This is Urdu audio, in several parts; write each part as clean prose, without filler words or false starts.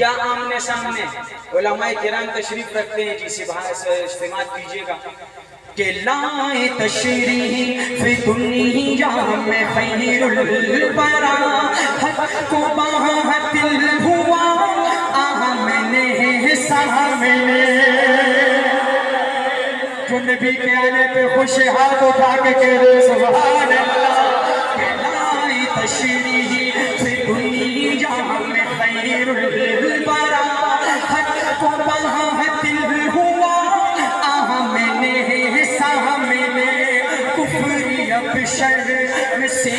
کیا آمنے سامنے علماء کرام تشریف رکھتے ہیں جی استماع کیجئے گا کہ لائے تشریف دنیا میں خیر البرا حق کو باطل ہوا آمنے سامنے جو نبی کے آنے پہ خوش ہاتھ اٹھا کے کہہ سبحان اللہ کہ لائے تشریف دنیا میں خیر البرا حق کو باطل ہوا آمنے سامنے کفر اب شرم سے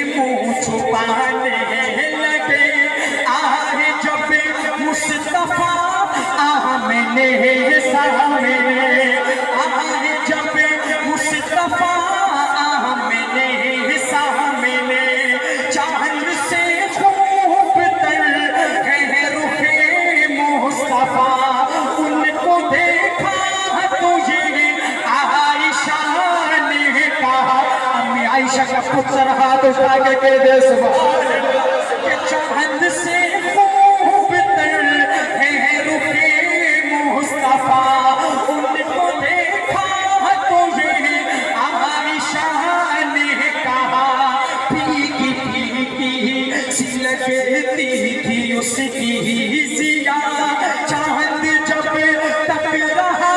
منہ چھپانے لگے آئے جب مصطفیٰ آمنے سامنے آئے جب مصطفیٰ آمنے سامنے چاند سے خوب تر ہے رخ مصطفیٰ ان کو دیکھا تو یہ عائشہ نے کہا امی عائشہ کا پتر ہاتھ اٹھا کے کہہ دے سبحان اللہ کہ چاند سے خوب تر ہے رخ مصطفیٰ ان کو دیکھا تو یہ عائشہ نے کہا پھیکی پھیکی سی لگتی تھی اس کی ضیا چاند جب تک رہا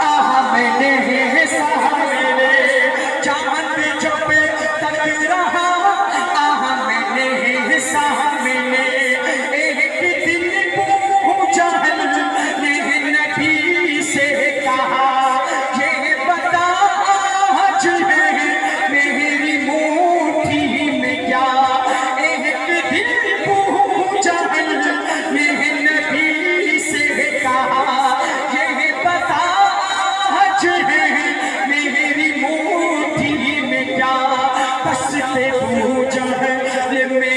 آمنے سامنے چاند جب تک رہا آمنے سامنے ایک دن ابو جہل نے نبی سے کہا یہ بتا آج ہے میری مٹھی میں کیا ایک دن ابو جہل نے نبی سے کہا یہ بتا آج ہے میری مٹھی میں کیا بس ابو جہل میں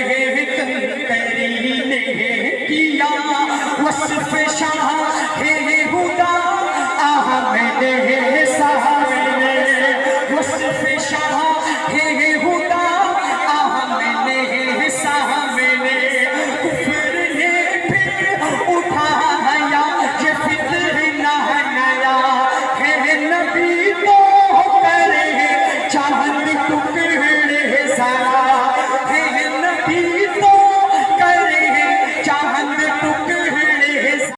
کنکری نے کیا